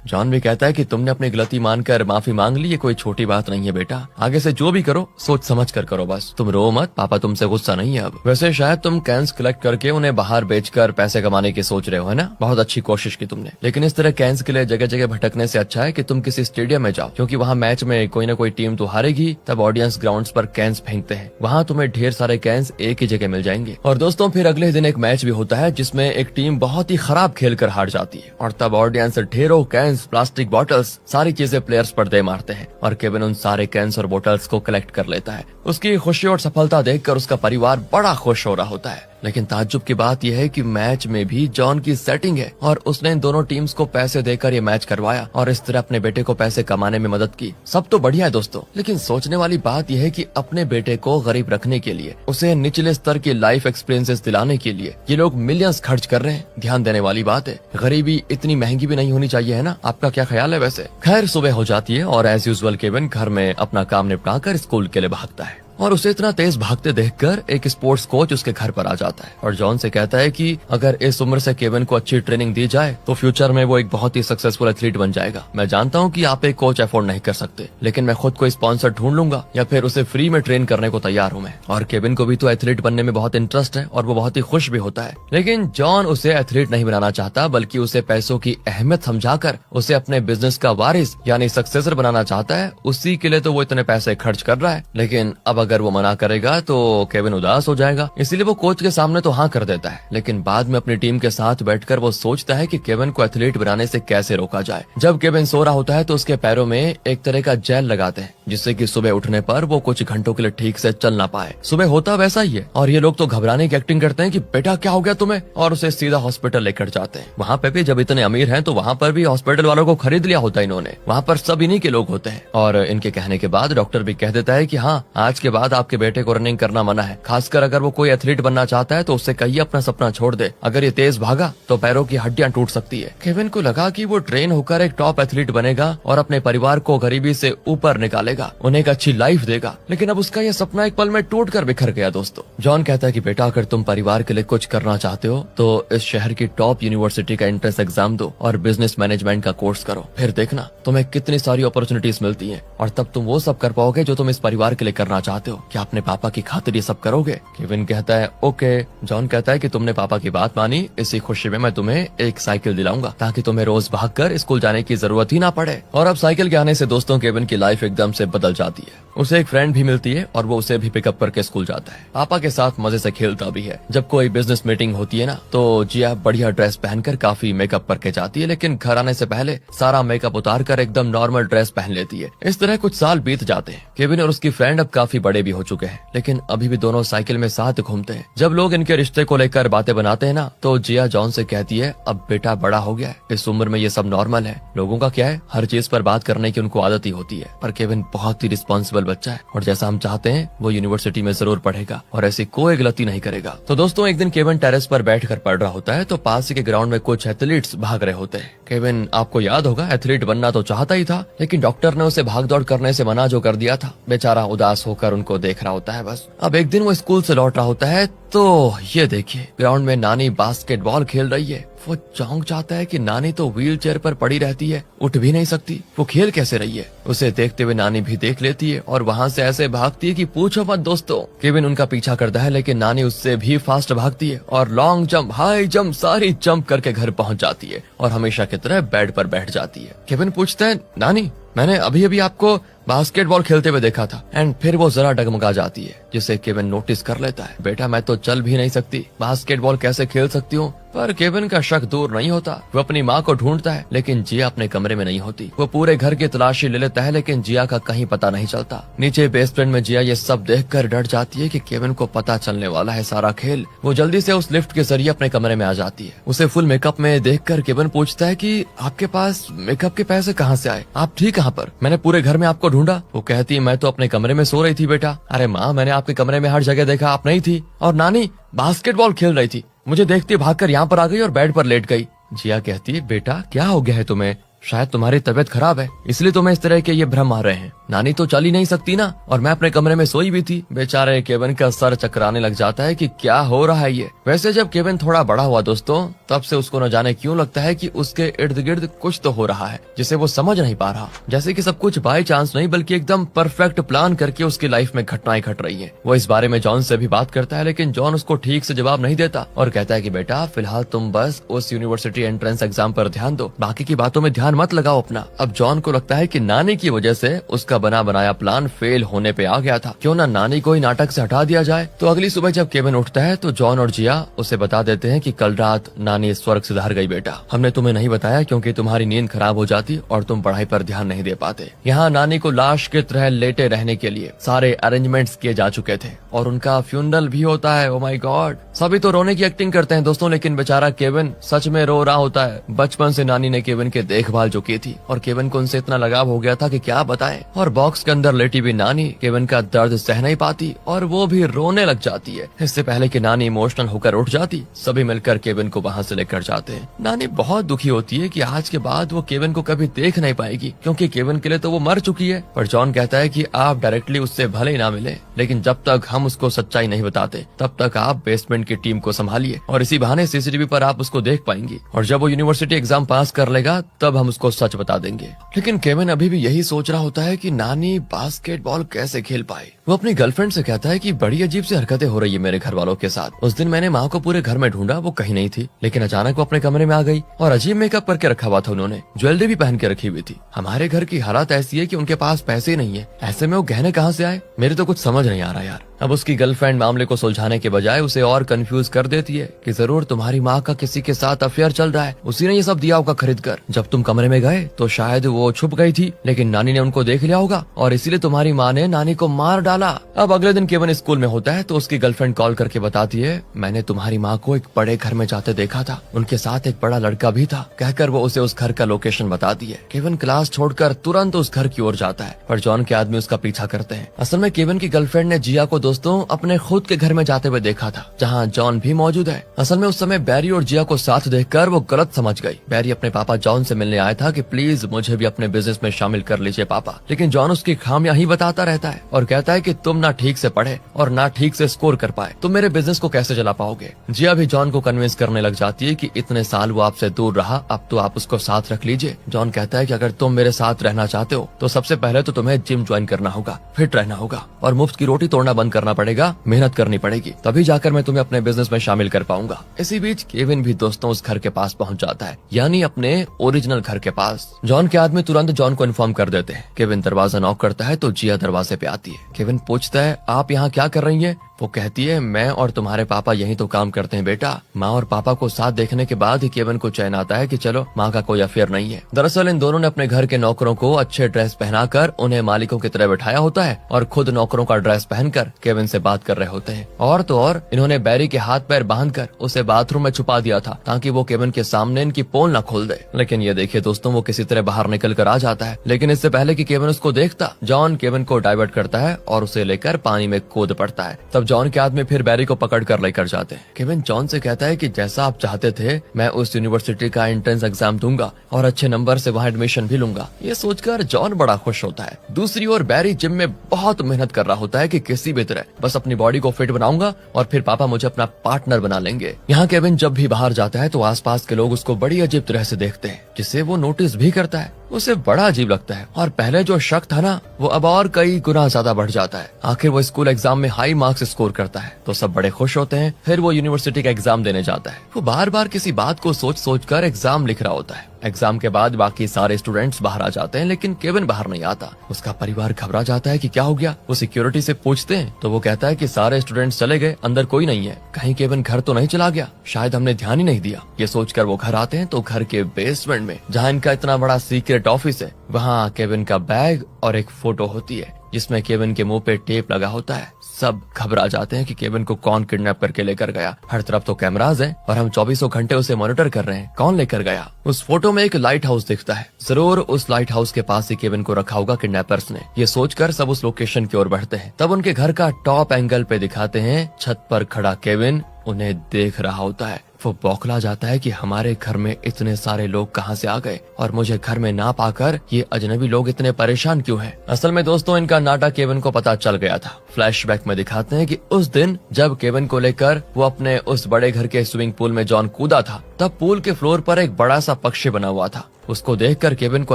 जॉन भी कहता है कि तुमने अपनी गलती मानकर माफी मांग ली, ये कोई छोटी बात नहीं है बेटा। आगे से जो भी करो सोच समझ कर करो, बस तुम रो मत, पापा तुमसे गुस्सा नहीं है अब। वैसे शायद तुम कैंस कलेक्ट करके उन्हें बाहर बेचकर पैसे कमाने की सोच रहे हो, है ना? बहुत अच्छी कोशिश की तुमने, लेकिन इस तरह कैंस के लिए जगह जगह भटकने से अच्छा है कि तुम किसी स्टेडियम में जाओ, क्योंकि वहाँ मैच में कोई न कोई टीम तो हारेगी। तब ऑडियंस ग्राउंड्स पर कैंस फेंकते हैं, वहाँ तुम्हें ढेर सारे कैंस एक ही जगह मिल जाएंगे। और दोस्तों फिर अगले दिन एक मैच भी होता है जिसमें एक टीम बहुत ही खराब खेल कर हार जाती है, और तब ऑडियंस ढेरों कैंस, प्लास्टिक बॉटल्स, सारी चीजें प्लेयर्स पर दे मारते हैं। और केविन उन सारे कैंस और बोतल्स को कलेक्ट कर लेता है। उसकी खुशी और सफलता देखकर उसका परिवार बड़ा खुश हो रहा होता है। लेकिन ताज्जुब की बात यह है कि मैच में भी जॉन की सेटिंग है और उसने इन दोनों टीम्स को पैसे देकर ये मैच करवाया और इस तरह अपने बेटे को पैसे कमाने में मदद की। सब तो बढ़िया है दोस्तों, लेकिन सोचने वाली बात यह है कि अपने बेटे को गरीब रखने के लिए, उसे निचले स्तर की लाइफ एक्सपीरियंसेस दिलाने के लिए ये लोग मिलियंस खर्च कर रहे हैं। ध्यान देने वाली बात है, गरीबी इतनी महंगी भी नहीं होनी चाहिए, है ना? आपका क्या ख्याल है वैसे? खैर, सुबह हो जाती है और एज यूजुअल केविन घर में अपना काम निपटा कर स्कूल के लिए भागता है। और उसे इतना तेज भागते देखकर एक स्पोर्ट्स कोच उसके घर पर आ जाता है और जॉन से कहता है कि अगर इस उम्र से केविन को अच्छी ट्रेनिंग दी जाए तो फ्यूचर में वो एक बहुत ही सक्सेसफुल एथलीट बन जाएगा। मैं जानता हूँ कि आप एक कोच अफोर्ड नहीं कर सकते, लेकिन मैं खुद को स्पॉन्सर ढूंढ लूंगा या फिर उसे फ्री में ट्रेन करने को तैयार हूँ मैं। और केविन को भी तो एथलीट बनने में बहुत इंटरेस्ट है और वो बहुत ही खुश भी होता है, लेकिन जॉन उसे एथलीट नहीं बनाना चाहता, बल्कि उसे पैसों की अहमियत समझाकर उसे अपने बिजनेस का वारिस यानी सक्सेसर बनाना चाहता है। उसी के लिए तो वो इतने पैसे खर्च कर रहा है। लेकिन अब अगर वो मना करेगा तो केविन उदास हो जाएगा, इसलिए वो कोच के सामने तो हाँ कर देता है। लेकिन बाद में अपनी टीम के साथ बैठकर वो सोचता है कि केविन को एथलीट बनाने से कैसे रोका जाए। जब केविन सो रहा होता है तो उसके पैरों में एक तरह का जेल लगाते हैं, जिससे कि सुबह उठने पर वो कुछ घंटों के लिए ठीक से चल ना पाए। सुबह होता वैसा ही है और ये लोग तो घबराने की एक्टिंग करते हैं कि बेटा क्या हो गया तुम्हें, और उसे सीधा हॉस्पिटल लेकर जाते हैं। वहाँ पे भी जब इतने अमीर हैं तो वहाँ पर भी हॉस्पिटल वालों को खरीद लिया होता है इन्होंने। वहाँ पर सब इन्हीं के लोग होते हैं और इनके कहने के बाद डॉक्टर भी कह देता है कि हाँ, आज के बाद आपके बेटे को रनिंग करना मना है। खासकर अगर वो कोई एथलीट बनना चाहता है तो उससे कहिए अपना सपना छोड़ दे। अगर ये तेज भागा तो पैरों की हड्डियां टूट सकती है। केविन को लगा कि वो ट्रेन होकर एक टॉप एथलीट बनेगा और अपने परिवार को गरीबी से ऊपर निकालेगा, उन्हें एक अच्छी लाइफ देगा। लेकिन अब उसका ये सपना एक पल में टूट कर बिखर गया दोस्तों। जॉन कहता है कि बेटा, अगर तुम परिवार के लिए कुछ करना चाहते हो तो इस शहर की टॉप यूनिवर्सिटी का एंट्रेंस एग्जाम दो और बिजनेस मैनेजमेंट का कोर्स करो, फिर देखना तुम्हें कितनी सारी अपॉर्चुनिटीज मिलती है और तब तुम वो सब कर पाओगे जो तुम इस परिवार के लिए करना चाहते हो। क्या अपने पापा की खातिर ये सब करोगे? केविन कहता है ओके। जॉन कहता है कि तुमने पापा की बात मानी, इसी खुशी में मैं तुम्हें एक साइकिल दिलाऊंगा ताकि तुम्हें रोज भागकर स्कूल जाने की जरूरत ही ना पड़े। और अब साइकिल के आने से दोस्तों केविन की लाइफ एकदम से बदल जाती है। उसे एक फ्रेंड भी मिलती है और वो उसे भी पिकअप करके स्कूल जाता है। पापा के साथ मजे से खेलता भी है। जब कोई बिजनेस मीटिंग होती है ना तो जिया बढ़िया ड्रेस पहनकर काफी मेकअप करके जाती है, लेकिन घर आने से पहले सारा मेकअप उतार कर एकदम नॉर्मल ड्रेस पहन लेती है। इस तरह कुछ साल बीत जाते हैं। केविन और उसकी फ्रेंड अब काफी बड़े भी हो चुके हैं, लेकिन अभी भी दोनों साइकिल में साथ घूमते हैं। जब लोग इनके रिश्ते को लेकर बातें बनाते हैं ना तो जिया जॉन से कहती है, अब बेटा बड़ा हो गया है, इस उम्र में ये सब नॉर्मल है। लोगों का क्या है, हर चीज पर बात करने की उनको आदत ही होती है। पर केविन बहुत ही रिस्पॉन्सिबल बच्चा है और जैसा हम चाहते हैं वो यूनिवर्सिटी में जरूर पढ़ेगा और ऐसी कोई गलती नहीं करेगा। तो दोस्तों एक दिन केविन टेरेस पर बैठकर पढ़ रहा होता है तो पास ही के ग्राउंड में कुछ एथलीट्स भाग रहे होते हैं। केविन, आपको याद होगा, एथलीट बनना तो चाहता ही था, लेकिन डॉक्टर ने उसे भाग दौड़ करने से मना जो कर दिया था। बेचारा उदास होकर उनको देख रहा होता है बस। अब एक दिन वो स्कूल से लौट रहा होता है तो ये देखिए, ग्राउंड में नानी बास्केटबॉल खेल रही है। वो चौंक जाता है कि नानी तो व्हील चेयर पर पड़ी रहती है, उठ भी नहीं सकती, वो खेल कैसे रही है। उसे देखते हुए नानी भी देख लेती है और वहाँ से ऐसे भागती है कि पूछो मत दोस्तों। केविन उनका पीछा करता है लेकिन नानी उससे भी फास्ट भागती है और लॉन्ग जंप, हाई जंप, सारी जंप करके घर पहुंच जाती है और हमेशा की तरह बेड पर बैठ जाती है। केविन पूछता है, नानी मैंने अभी अभी आपको बास्केटबॉल खेलते हुए देखा था। एंड फिर वो जरा डगमगा जाती है जिसे केविन नोटिस कर लेता है। बेटा मैं तो चल भी नहीं सकती, बास्केटबॉल कैसे खेल सकती हूँ। पर केविन का शक दूर नहीं होता। वो अपनी माँ को ढूंढता है लेकिन जिया अपने कमरे में नहीं होती। वो पूरे घर की तलाशी ले लेता है लेकिन जिया का कहीं पता नहीं चलता। नीचे बेसमेंट में जिया ये सब देखकर डर जाती है कि केविन को पता चलने वाला है सारा खेल। वो जल्दी से उस लिफ्ट के जरिए अपने कमरे में आ जाती है। उसे फुल मेकअप में देखकर केविन पूछता है कि आपके पास मेकअप के पैसे कहाँ से आए, आप थी कहाँ पर, मैंने पूरे घर में आपको ढूंढा। वो कहती है मैं तो अपने कमरे में सो रही थी बेटा। अरे माँ मैंने आपके कमरे में हर जगह देखा, आप नहीं थी। और नानी बास्केटबॉल खेल रही थी, मुझे देखती भागकर यहाँ पर आ गई और बेड पर लेट गई। जिया कहती है बेटा क्या हो गया है तुम्हें, शायद तुम्हारी तबीयत खराब है इसलिए तुम्हें इस तरह के ये भ्रम आ रहे हैं। नानी तो चल ही नहीं सकती ना, और मैं अपने कमरे में सोई भी थी। बेचारे केविन का सर चकराने लग जाता है कि क्या हो रहा है ये। वैसे जब केविन थोड़ा बड़ा हुआ दोस्तों, तब से उसको न जाने क्यों लगता है कि उसके इर्द गिर्द कुछ तो हो रहा है जिसे वो समझ नहीं पा रहा। जैसे कि सब कुछ बाय चांस नहीं बल्कि एकदम परफेक्ट प्लान करके उसकी लाइफ में घटनाएं घट रही है। वो इस बारे में जॉन से भी बात करता है लेकिन जॉन उसको ठीक से जवाब नहीं देता और कहता है कि बेटा फिलहाल तुम बस उस यूनिवर्सिटी एंट्रेंस एग्जाम पर ध्यान दो, बाकी की बातों में ध्यान मत लगाओ अपना। अब जॉन को लगता है कि नानी की वजह से उसका बना बनाया प्लान फेल होने पे आ गया था। क्यों ना नानी को ही नाटक से हटा दिया जाए। तो अगली सुबह जब केविन उठता है तो जॉन और जिया उसे बता देते हैं कि कल रात नानी स्वर्ग सिधार गई बेटा। हमने तुम्हें नहीं बताया क्योंकि तुम्हारी नींद खराब हो जाती और तुम पढ़ाई पर ध्यान नहीं दे पाते। यहाँ नानी को लाश की तरह लेटे रहने के लिए सारे अरेंजमेंट्स किए जा चुके थे और उनका फ्यूनरल भी होता है। ओ माय गॉड, सभी तो रोने की एक्टिंग करते हैं दोस्तों लेकिन बेचारा केविन सच में रो रहा होता है। बचपन से नानी ने केविन के देखभाल जो की थी और केविन को उनसे इतना लगाव हो गया था कि क्या बताएं। और बॉक्स के अंदर लेटी भी नानी केविन का दर्द सह नहीं पाती और वो भी रोने लग जाती है। इससे पहले कि नानी इमोशनल होकर उठ जाती, सभी मिलकर केविन को वहाँ से लेकर जाते हैं। नानी बहुत दुखी होती है कि आज के बाद वो केविन को कभी देख नहीं पाएगी क्योंकि केविन के लिए तो वो मर चुकी है। पर जॉन कहता है कि आप डायरेक्टली उससे भले ही ना मिले लेकिन जब तक हम उसको सच्चाई नहीं बताते तब तक आप बेसमेंट की टीम को संभालिए और इसी बहाने सीसीटीवी पर आप उसको देख पाएंगी और जब वो यूनिवर्सिटी एग्जाम पास कर लेगा तब हम उसको सच बता देंगे। लेकिन केविन अभी भी यही सोच रहा होता है कि नानी बास्केटबॉल कैसे खेल पाई। वो अपनी गर्लफ्रेंड से कहता है कि बड़ी अजीब सी हरकतें हो रही है मेरे घर वालों के साथ। उस दिन मैंने माँ को पूरे घर में ढूंढा, वो कहीं नहीं थी लेकिन अचानक वो अपने कमरे में आ गई और अजीब मेकअप करके रखा हुआ था उन्होंने, ज्वेलरी भी पहन के रखी हुई थी। हमारे घर की हालत ऐसी है कि उनके पास पैसे नहीं है, ऐसे में वो गहने कहाँ से आए, मेरे तो कुछ समझ नहीं आ रहा यार। अब उसकी गर्लफ्रेंड मामले को सुलझाने के बजाय उसे और कंफ्यूज कर देती है कि जरूर तुम्हारी माँ का किसी के साथ अफेयर चल रहा है, उसी ने ये सब दिया होगा खरीद कर। जब तुम कमरे में गए तो शायद वो छुप गई थी लेकिन नानी ने उनको देख लिया होगा और इसीलिए तुम्हारी माँ ने नानी को मार डाला। अब अगले दिन केविन स्कूल में होता है तो उसकी गर्लफ्रेंड कॉल करके बताती है मैंने तुम्हारी माँ को एक बड़े घर में जाते देखा था, उनके साथ एक बड़ा लड़का भी था। कहकर वो उसे उस घर का लोकेशन बताती है। केविन क्लास छोड़कर तुरंत उस घर की ओर जाता है पर जॉन के आदमी उसका पीछा करते हैं। असल में केविन की गर्लफ्रेंड ने जिया को दोस्तों अपने खुद के घर में जाते हुए देखा था जहाँ जॉन भी मौजूद है। असल में उस समय बैरी और जिया को साथ देखकर वो गलत समझ गई। बैरी अपने पापा जॉन से मिलने आया था कि प्लीज मुझे भी अपने बिजनेस में शामिल कर लीजिए पापा, लेकिन जॉन उसकी खामियां ही बताता रहता है और कहता है कि तुम ना ठीक से पढ़े और ना ठीक से स्कोर कर पाए, तुम मेरे बिजनेस को कैसे चला पाओगे। जिया भी जॉन को कन्विंस करने लग जाती है कि इतने साल वो आपसे दूर रहा, अब तो आप उसको साथ रख लीजिए। जॉन कहता है कि अगर तुम मेरे साथ रहना चाहते हो तो सबसे पहले तो तुम्हें जिम ज्वाइन करना होगा, फिट रहना होगा और मुफ्त की रोटी तोड़ना बंद करना पड़ेगा, मेहनत करनी पड़ेगी, तभी जाकर मैं तुम्हें अपने बिजनेस में शामिल कर पाऊंगा। इसी बीच केविन भी दोस्तों उस घर के पास पहुंच जाता है, यानी अपने ओरिजिनल घर के पास। जॉन के आदमी तुरंत जॉन को इन्फॉर्म कर देते हैं। केविन दरवाजा नॉक करता है तो जिया दरवाजे पे आती है। केविन पूछता है आप यहाँ क्या कर रही है। वो कहती है मैं और तुम्हारे पापा यहीं तो काम करते हैं बेटा। माँ और पापा को साथ देखने के बाद ही केविन को चैन आता है कि चलो माँ का कोई अफेयर नहीं है। दरअसल इन दोनों ने अपने घर के नौकरों को अच्छे ड्रेस पहनाकर उन्हें मालिकों की तरह बैठाया होता है और खुद नौकरों का ड्रेस पहनकर केविन से बात कर रहे होते हैं। और तो और इन्होंने बैरी के हाथ पैर बांधकर उसे बाथरूम में छुपा दिया था ताकि वो केविन के सामने इनकी पोल न खोल दे। लेकिन ये देखिए दोस्तों वो किसी तरह बाहर निकल कर आ जाता है, लेकिन इससे पहले कि केविन उसको देखता जॉन केविन को डाइवर्ट करता है और उसे लेकर पानी में कूद पड़ता है। तब जॉन के आदमी फिर बैरी को पकड़ कर लेकर जाते हैं। केविन जॉन से कहता है कि जैसा आप चाहते थे मैं उस यूनिवर्सिटी का एंट्रेंस एग्जाम दूंगा और अच्छे नंबर से वहाँ एडमिशन भी लूंगा। ये सोचकर जॉन बड़ा खुश होता है। दूसरी ओर बैरी जिम में बहुत मेहनत कर रहा होता है कि किसी भी तरह बस अपनी बॉडी को फिट बनाऊंगा और फिर पापा मुझे अपना पार्टनर बना लेंगे। यहाँ केविन जब भी बाहर जाता है तो आसपास के लोग उसको बड़ी अजीब तरह से देखते हैं, जिसे वो नोटिस भी करता है। उसे बड़ा अजीब लगता है और पहले जो शक था ना वो अब और कई गुना ज्यादा बढ़ जाता है। आखिर वो स्कूल एग्जाम में हाई मार्क्स स्कोर करता है तो सब बड़े खुश होते हैं। फिर वो यूनिवर्सिटी का एग्जाम देने जाता है। वो बार बार किसी बात को सोच सोच कर एग्जाम लिख रहा होता है। एग्जाम के बाद बाकी सारे स्टूडेंट्स बाहर आ जाते हैं लेकिन केविन बाहर नहीं आता। उसका परिवार घबरा जाता है कि क्या हो गया। वो सिक्योरिटी से पूछते हैं तो वो कहता है कि सारे स्टूडेंट्स चले गए, अंदर कोई नहीं है। कहीं केविन घर तो नहीं चला गया, शायद हमने ध्यान ही नहीं दिया। ये सोचकर वो घर आते हैं तो घर के बेसमेंट में जहाँ इनका इतना बड़ा सीक्रेट ऑफिस है वहाँ केविन का बैग और एक फोटो होती है जिसमें केविन के मुंह पे टेप लगा होता है। सब घबरा जाते हैं कि केविन को कौन किडनैप करके लेकर गया। हर तरफ तो कैमरास हैं और हम 24 घंटे उसे मॉनिटर कर रहे हैं। कौन लेकर गया? उस फोटो में एक लाइट हाउस दिखता है। जरूर उस लाइट हाउस के पास ही केविन को रखा होगा किडनैपर्स ने। ये सोचकर सब उस लोकेशन की ओर बढ़ते हैं। तब उनके घर का टॉप एंगल पे दिखाते हैं छत पर खड़ा केविन उन्हें देख रहा होता है। वो बौखला जाता है कि हमारे घर में इतने सारे लोग कहां से आ गए और मुझे घर में ना पाकर ये अजनबी लोग इतने परेशान क्यों हैं। असल में दोस्तों इनका नाटक केविन को पता चल गया था। फ्लैशबैक में दिखाते हैं कि उस दिन जब केविन को लेकर वो अपने उस बड़े घर के स्विमिंग पूल में जॉन कूदा था तब पूल के फ्लोर पर एक बड़ा सा पक्षी बना हुआ था। उसको देखकर केविन को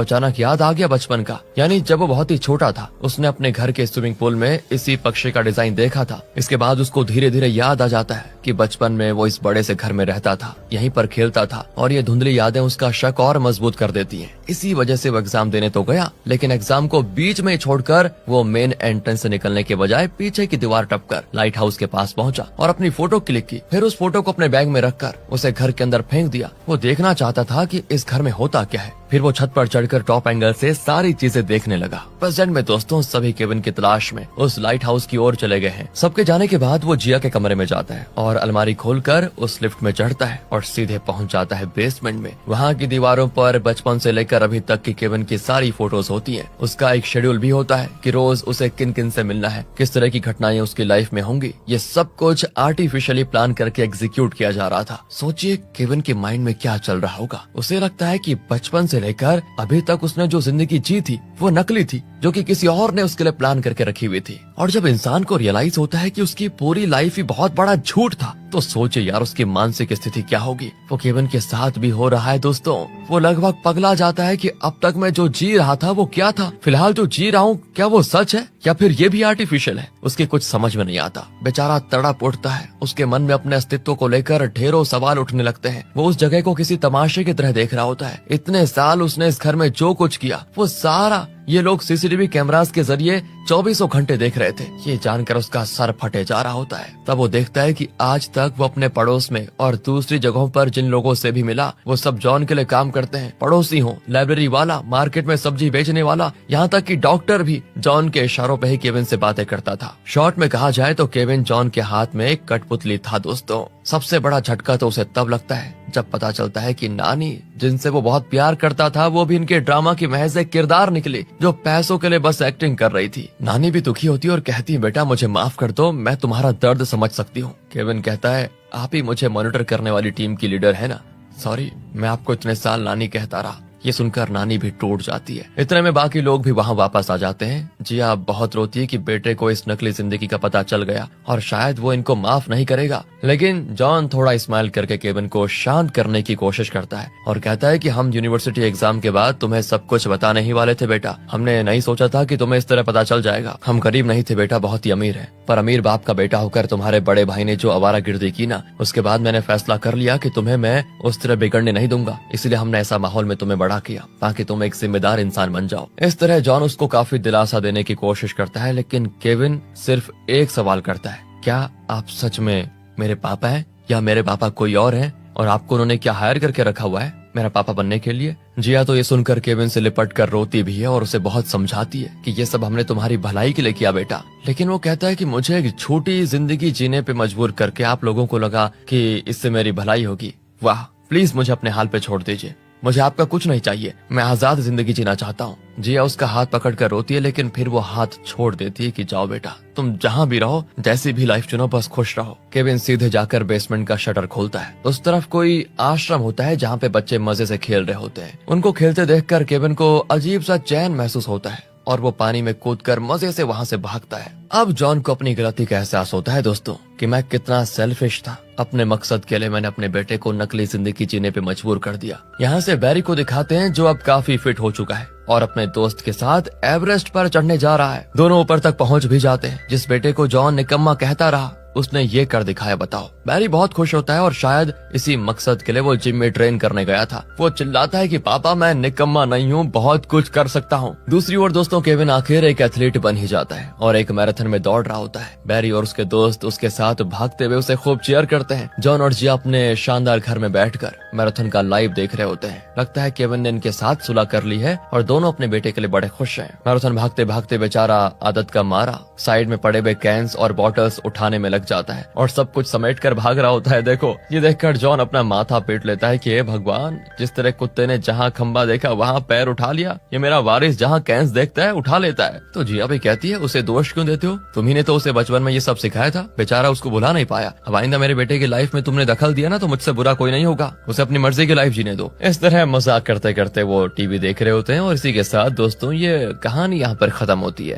अचानक याद आ गया बचपन का, यानी जब वो बहुत ही छोटा था उसने अपने घर के स्विमिंग पूल में इसी पक्षी का डिजाइन देखा था। इसके बाद उसको धीरे धीरे याद आ जाता है कि बचपन में वो इस बड़े से घर में रहता था, यहीं पर खेलता था और ये धुंधली यादें उसका शक और मजबूत कर देती हैं। इसी वजह से वो एग्जाम देने तो गया लेकिन एग्जाम को बीच में छोड़कर वो मेन एंट्रेंस से निकलने के बजाय पीछे की दीवार टपकर लाइट हाउस के पास पहुंचा और अपनी फोटो क्लिक की। फिर उस फोटो को अपने बैग में रखकर उसे घर के अंदर फेंक दिया। वो देखना चाहता था कि इस घर में होता क्या है। फिर वो छत पर चढ़कर टॉप एंगल से सारी चीजें देखने लगा। प्रेजेंट में दोस्तों सभी केविन की तलाश में उस लाइट हाउस की ओर चले गए हैं। सबके जाने के बाद वो जिया के कमरे में जाता है और अलमारी खोलकर उस लिफ्ट में चढ़ता है और सीधे पहुंच जाता है बेसमेंट में। वहाँ की दीवारों पर बचपन से लेकर अभी तक की केविन की सारी फोटोज होती है। उसका एक शेड्यूल भी होता है कि रोज उसे किन किन से मिलना है, किस तरह की घटनाएं उसकी लाइफ में होंगी। ये सब कुछ आर्टिफिशियली प्लान करके एग्जीक्यूट किया जा रहा था। सोचिए केविन के माइंड में क्या चल रहा होगा। उसे लगता है कि बचपन से लेकर अभी तक उसने जो जिंदगी जी थी वो नकली थी, जो कि किसी और ने उसके लिए प्लान करके रखी हुई थी। और जब इंसान को रियलाइज होता है कि उसकी पूरी लाइफ ही बहुत बड़ा झूठ था तो सोचे यार उसकी मानसिक स्थिति क्या होगी। वो केविन के साथ भी हो रहा है दोस्तों। वो लगभग पगला जाता है कि अब तक मैं जो जी रहा था वो क्या था, फिलहाल जो जी रहा हूँ क्या वो सच है या फिर ये भी आर्टिफिशियल है। उसके कुछ समझ में नहीं आता। बेचारा तड़प उठता है। उसके मन में अपने अस्तित्व को लेकर ढेरों सवाल उठने लगते हैं। वो उस जगह को किसी तमाशे की तरह देख रहा होता है। इतने साल उसने इस घर में जो कुछ किया वो सारा ये लोग सीसीटीवी कैमरास के जरिए 24 घंटे देख रहे थे। ये जानकर उसका सर फटे जा रहा होता है। तब वो देखता है कि आज तक वो अपने पड़ोस में और दूसरी जगहों पर जिन लोगों से भी मिला वो सब जॉन के लिए काम करते हैं। पड़ोसी हो, लाइब्रेरी वाला, मार्केट में सब्जी बेचने वाला, यहाँ तक कि डॉक्टर भी जॉन के इशारों पे ही केविन से बातें करता था। शॉर्ट में कहा जाए तो केविन जॉन के हाथ में एक कठपुतली था दोस्तों। सबसे बड़ा झटका तो उसे तब लगता है जब पता चलता है कि नानी जिनसे वो बहुत प्यार करता था वो भी इनके ड्रामा की महज एक किरदार निकली जो पैसों के लिए बस एक्टिंग कर रही थी। नानी भी दुखी होती है और कहती है बेटा मुझे माफ कर दो, मैं तुम्हारा दर्द समझ सकती हूँ। केविन कहता है आप ही मुझे मॉनिटर करने वाली टीम की लीडर है ना, सॉरी मैं आपको इतने साल नानी कहता रहा। ये सुनकर नानी भी टूट जाती है। इतने में बाकी लोग भी वहाँ वापस आ जाते हैं। जिया बहुत रोती है कि बेटे को इस नकली जिंदगी का पता चल गया और शायद वो इनको माफ नहीं करेगा। लेकिन जॉन थोड़ा स्माइल करके केविन को शांत करने की कोशिश करता है और कहता है कि हम यूनिवर्सिटी एग्जाम के बाद तुम्हें सब कुछ बताने ही वाले थे बेटा। हमने नहीं सोचा था कि तुम्हें इस तरह पता चल जाएगा। हम गरीब नहीं थे बेटा, बहुत ही अमीर है, पर अमीर बाप का बेटा होकर तुम्हारे बड़े भाई ने जो आवारागर्दी की ना, उसके बाद मैंने फैसला कर लिया कि तुम्हें मैं उस तरह बिगड़ने नहीं दूंगा। इसलिए हमने ऐसा माहौल में तुम्हें बड़ा किया ताकि तुम एक जिम्मेदार इंसान बन जाओ। इस तरह जॉन उसको काफी दिलासा देने की कोशिश करता है लेकिन केविन सिर्फ एक सवाल करता है, क्या आप सच में मेरे पापा हैं या मेरे पापा कोई और हैं और आपको उन्होंने क्या हायर करके रखा हुआ है मेरा पापा बनने के लिए? जिया तो ये सुनकर केविन से लिपट कर रोती भी है और उसे बहुत समझाती है कि ये सब हमने तुम्हारी भलाई के लिए किया बेटा। लेकिन वो कहता है कि मुझे एक छोटी जिंदगी जीने पे मजबूर करके आप लोगों को लगा कि इससे मेरी भलाई होगी। वाह, प्लीज मुझे अपने हाल पे छोड़ दीजिए, मुझे आपका कुछ नहीं चाहिए, मैं आजाद जिंदगी जीना चाहता हूँ। जिया उसका हाथ पकड़कर रोती है, लेकिन फिर वो हाथ छोड़ देती है कि जाओ बेटा, तुम जहाँ भी रहो, जैसी भी लाइफ चुनो, बस खुश रहो। केविन सीधे जाकर बेसमेंट का शटर खोलता है। उस तरफ कोई आश्रम होता है जहाँ पे बच्चे मजे से खेल रहे होते हैं। उनको खेलते देखकर केविन को अजीब सा चैन महसूस होता है और वो पानी में कूदकर मजे से वहाँ से भागता है। अब जॉन को अपनी गलती का एहसास होता है दोस्तों, कि मैं कितना सेल्फिश था। अपने मकसद के लिए मैंने अपने बेटे को नकली जिंदगी जीने पे मजबूर कर दिया। यहाँ से बैरी को दिखाते हैं जो अब काफी फिट हो चुका है और अपने दोस्त के साथ एवरेस्ट पर चढ़ने जा रहा है। दोनों ऊपर तक पहुँच भी जाते हैं। जिस बेटे को जॉन निकम्मा कहता रहा, उसने ये कर दिखाया, बताओ। बैरी बहुत खुश होता है और शायद इसी मकसद के लिए वो जिम में ट्रेन करने गया था। वो चिल्लाता है कि पापा, मैं निकम्मा नहीं हूँ, बहुत कुछ कर सकता हूँ। दूसरी ओर दोस्तों, केविन आखिर एक एथलीट बन ही जाता है और एक मैराथन में दौड़ रहा होता है। बैरी और उसके दोस्त उसके साथ भागते हुए उसे खूब चीयर करते हैं। जॉन और जिया अपने शानदार घर में बैठकर मैराथन का लाइव देख रहे होते हैं। लगता है केविन ने इनके साथ सुलह कर ली है और दोनों अपने बेटे के लिए बड़े खुश हैं। मैराथन भागते भागते बेचारा आदत का मारा साइड में पड़े हुए कैंस और बॉटल्स उठाने में लग जाता है और सब कुछ समेट कर भाग रहा होता है। देखो, ये देखकर जॉन अपना माथा पीट लेता है कि हे भगवान, जिस तरह कुत्ते ने जहाँ खंबा देखा वहाँ पैर उठा लिया, ये मेरा वारिस जहाँ कैंस देखता है उठा लेता है। तो जिया भी कहती है, उसे दोष क्यों देते हो? तुम्ही ने तो उसे बचपन में ये सब सिखाया था, बेचारा उसको भुला नहीं पाया। अब आइंदा मेरे बेटे की लाइफ में तुमने दखल दिया ना, तो मुझसे बुरा कोई नहीं होगा, उसे अपनी मर्जी की लाइफ जीने दो। इस तरह मजाक करते करते वो टीवी देख रहे होते हैं और इसी के साथ दोस्तों ये कहानी यहाँ पर खत्म होती है।